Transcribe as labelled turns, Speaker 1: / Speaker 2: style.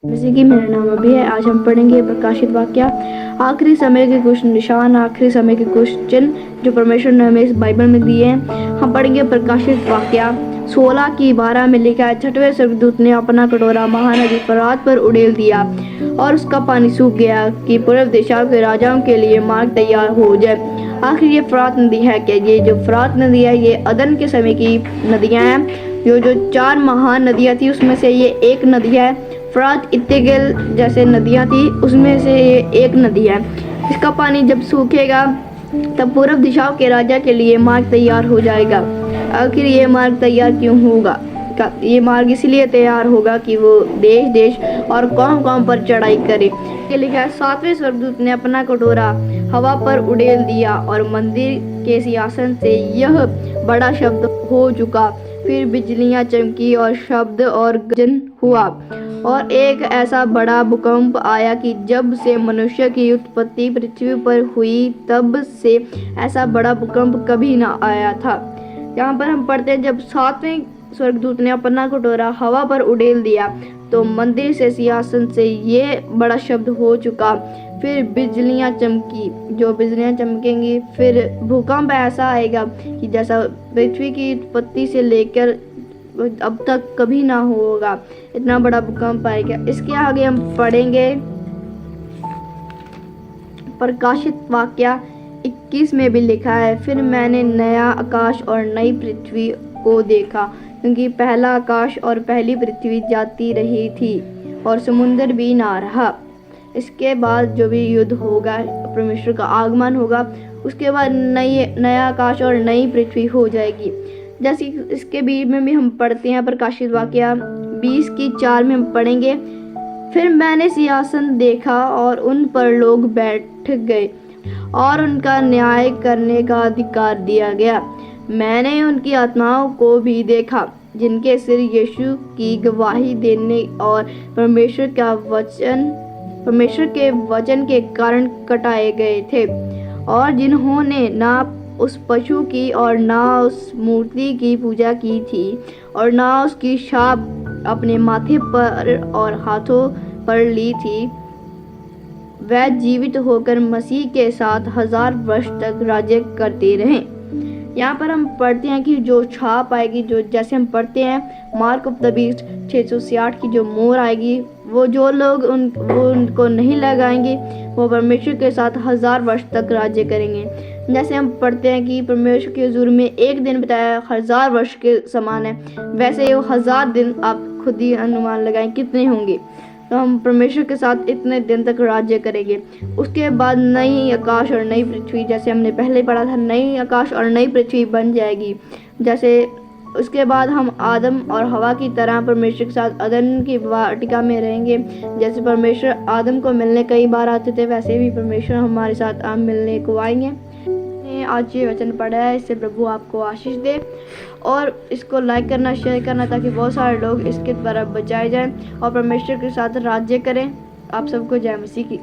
Speaker 1: जैसे कि मेरा नाम अभी है। आज हम पढ़ेंगे प्रकाशित वाक्य, आखिरी समय के कुछ निशान, आखिरी समय के कुछ चिन्ह जो परमेश्वर ने हमें इस बाइबल में दिए हैं। हम पढ़ेंगे प्रकाशित वाक्य 16:12 में लिखा है, छठवें स्वर्गदूत ने अपना कटोरा महानदी फरात पर उड़ेल दिया और उसका पानी सूख गया कि पूर्व दिशा के राजाओं के लिए मार्ग तैयार हो जाए। आखिर ये फरात नदी है क्या? ये जो फरात नदी है ये अदन के समय की नदियां हैं। जो 4 महान नदियां थी उसमें से ये एक नदी है। फरात इत्तेगेल जैसे नदियां थी उसमें से ये एक नदी है। इसका पानी जब सूखेगा तब पूर्व दिशाओं के राजा के लिए मार्ग तैयार हो जाएगा। आखिर ये मार्ग तैयार क्यों होगा? ये मार्ग इसलिए तैयार होगा कि वो देश देश और कौम कौम पर चढ़ाई करे। ये लिखा है, 7वें स्वर्गदूत ने अपना कटोरा हवा पर उड़ेल दिया और मंदिर के सिंहासन से यह बड़ा शब्द हो चुका। फिर बिजलियां चमकी और शब्द और गर्जन हुआ और एक ऐसा बड़ा भूकंप आया कि जब से मनुष्य की उत्पत्ति पृथ्वी पर हुई तब से ऐसा बड़ा भूकंप कभी ना आया था। यहाँ पर हम पढ़ते हैं, जब 7वें स्वर्गदूत ने अपना कटोरा हवा पर उड़ेल दिया तो मंदिर से सिंहासन से ये बड़ा शब्द हो चुका। फिर बिजलियां चमकी, जो बिजलियां चमकेंगी। फिर भूकंप ऐसा आएगा कि जैसा पृथ्वी की उत्पत्ति से लेकर अब तक कभी ना होगा, इतना बड़ा भूकंप आएगा। इसके आगे हम पढ़ेंगे प्रकाशित वाक्य 21 में भी लिखा है, फिर मैंने नया आकाश और नई पृथ्वी को देखा, क्योंकि पहला आकाश और पहली पृथ्वी जाती रही थी और समुद्र भी ना रहा। इसके बाद जो भी युद्ध होगा, परमेश्वर का आगमन होगा, उसके बाद नया आकाश और नई पृथ्वी हो जाएगी। जैसे इसके बीच में भी हम पढ़ते हैं प्रकाशित वाक्य 20:4 में हम पढ़ेंगे, फिर मैंने सिंहासन देखा और उन पर लोग बैठ गए और उनका न्याय करने का अधिकार दिया गया। मैंने उनकी आत्माओं को भी देखा जिनके सिर यीशु की गवाही देने और परमेश्वर के वचन के कारण कटाए गए थे, और जिन्होंने ना उस पशु की और ना उस मूर्ति की पूजा की थी और ना उसकी छाप अपने माथे पर और हाथों पर ली थी, वह जीवित होकर मसीह के साथ 1000 वर्ष तक राज्य करते रहे। यहाँ पर हम पढ़ते हैं कि जो छाप आएगी, जो जैसे हम पढ़ते हैं मार्क ऑफ द बीस्ट 666 की जो मोहर आएगी, वो जो लोग वो उनको नहीं लगाएंगे वो परमेश्वर के साथ 1000 वर्ष तक राज्य करेंगे। जैसे हम पढ़ते हैं कि परमेश्वर के हुजूर में एक दिन बिताया 1000 वर्ष के समान है, वैसे ये 1000 दिन आप खुद ही अनुमान लगाएं कितने होंगे। तो हम परमेश्वर के साथ इतने दिन तक राज्य करेंगे। उसके बाद नई आकाश और नई पृथ्वी, जैसे हमने पहले पढ़ा था, नई आकाश और नई पृथ्वी बन जाएगी। जैसे उसके बाद हम आदम और हवा की तरह परमेश्वर के साथ अदन की वाटिका में रहेंगे। जैसे परमेश्वर आदम को मिलने कई बार आते थे, वैसे भी परमेश्वर हमारे साथ मिलने को आएंगे। आज ये वचन पढ़ा है, इससे प्रभु आपको आशीष दे और इसको लाइक करना, शेयर करना, ताकि बहुत सारे लोग इसके द्वारा बचाए जाएं और परमेश्वर के साथ राज्य करें। आप सबको जय मसीह की।